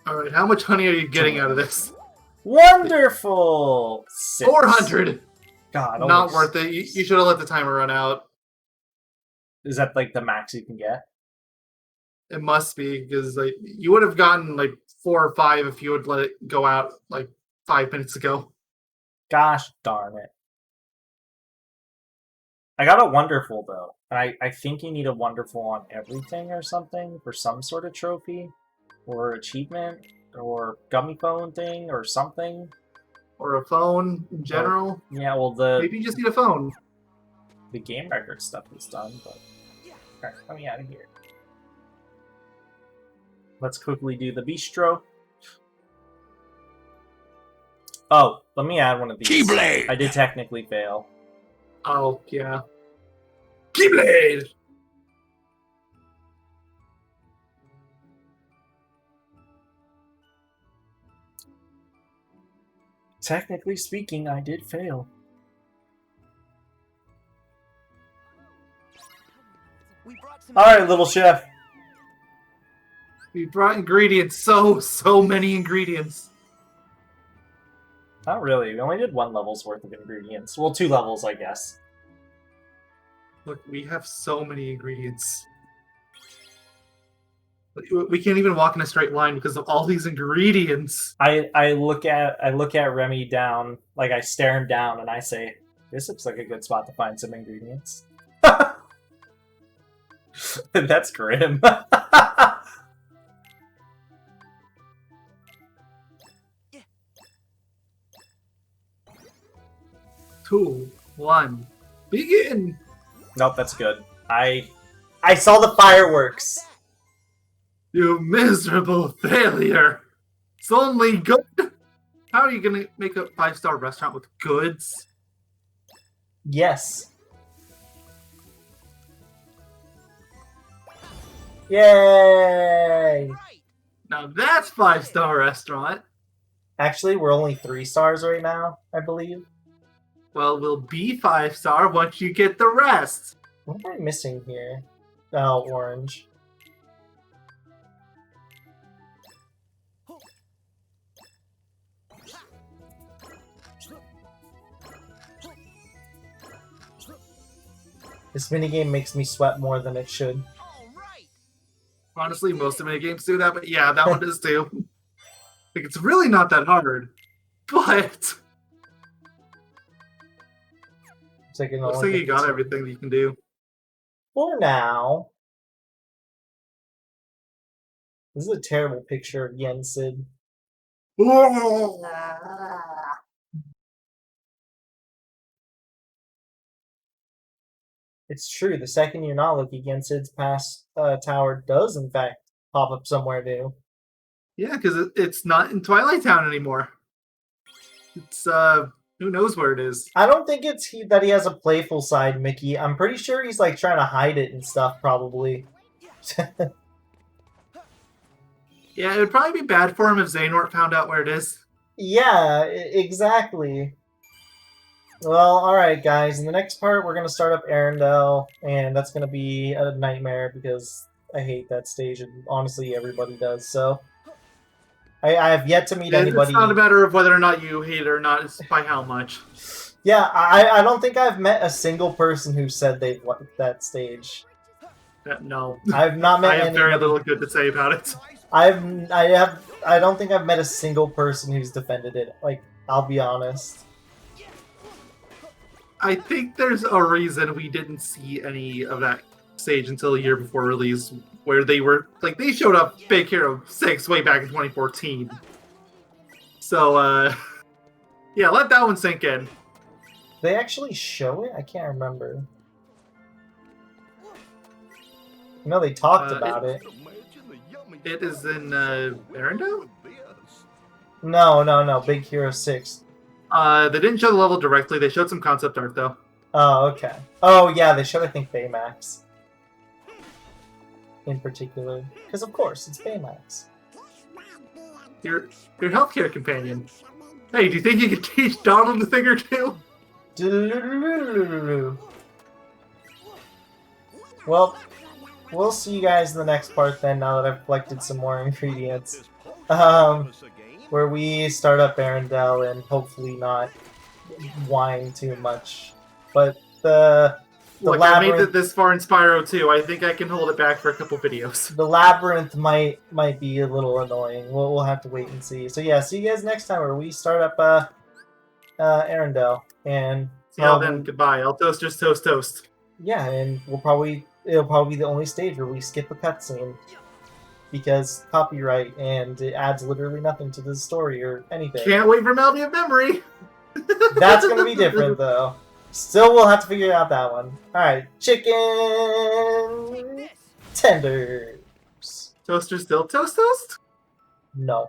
Alright, how much honey are you getting out of this? Wonderful! 6. 400! God, not worth it. You should have let the timer run out. Is that, like, the max you can get? It must be, because like you would have gotten, like, 4 or 5 if you would let it go out, like, 5 minutes ago. Gosh darn it. I got a wonderful, though. I think you need a wonderful on everything or something for some sort of trophy or achievement or gummy phone thing or something. Or a phone in general. Yeah, well, maybe you just need a phone. The game record stuff is done, but... Alright, let me out of here. Let's quickly do the bistro. Oh, let me add one of these. Keyblade! I did technically fail. Oh, yeah. Keyblade! Technically speaking, I did fail. Alright, little chef. We brought ingredients. So many ingredients. Not really. We only did 1 level's worth of ingredients. Well, 2 levels, I guess. Look, we have so many ingredients. We can't even walk in a straight line because of all these ingredients. I look at Remy down, like I stare him down, and I say, "This looks like a good spot to find some ingredients." That's grim. Two, one, begin! Nope, that's good. I saw the fireworks! You miserable failure! It's only good! How are you gonna make a 5-star restaurant with goods? Yes. Yay! Now that's 5-star restaurant! Actually, we're only 3 stars right now, I believe. Well, we'll be 5-star once you get the rest! What am I missing here? Oh, orange. This minigame makes me sweat more than it should. Honestly, most of my games do that, but yeah, that one does too. Like, it's really not that hard, but... Looks like you got everything that you can do. For now. This is a terrible picture of Yensid. It's true, the second you're not looking, Yensid's past tower does in fact pop up somewhere new. Yeah, because it's not in Twilight Town anymore. It's, who knows where it is. I don't think it's that he has a playful side, Mickey. I'm pretty sure he's like trying to hide it and stuff, probably. Yeah, it would probably be bad for him if Xehanort found out where it is. Yeah, exactly. Well, alright guys, in the next part we're going to start up Arendelle, and that's going to be a nightmare because I hate that stage, and honestly everybody does, so... I have yet to meet anybody... It's not a matter of whether or not you hate it or not, it's by how much. Yeah, I don't think I've met a single person who said they've liked that stage. No. I've not met I have anybody... very little good to say about it. I don't think I've met a single person who's defended it, like, I'll be honest. I think there's a reason we didn't see any of that stage until a year before release, where they were like they showed up Big Hero 6 way back in 2014. So yeah, let that one sink in. They actually show it? I can't remember. I know they talked about it. It is in Arendelle? No, Big Hero 6. They didn't show the level directly. They showed some concept art though. Oh, okay. Oh, yeah, they showed, I think, Baymax. In particular. Because, of course, it's Baymax. Your healthcare companion. Hey, do you think you could teach Donald a thing or two? Well, we'll see you guys in the next part then, now that I've collected some more ingredients. Where we start up Arendelle and hopefully not whine too much. But the Look, I made it this far in Spyro 2. I think I can hold it back for a couple videos. The labyrinth might be a little annoying. We'll have to wait and see. So yeah, see you guys next time where we start up Arendelle. And Well then, goodbye. I'll toasters toast. yeah, and it'll probably be the only stage where we skip a cutscene. Because copyright, and it adds literally nothing to the story or anything. Can't wait for Melody of Memory! That's gonna be different, though. Still, we'll have to figure out that one. Alright, chicken tenders. Toaster still toast? No.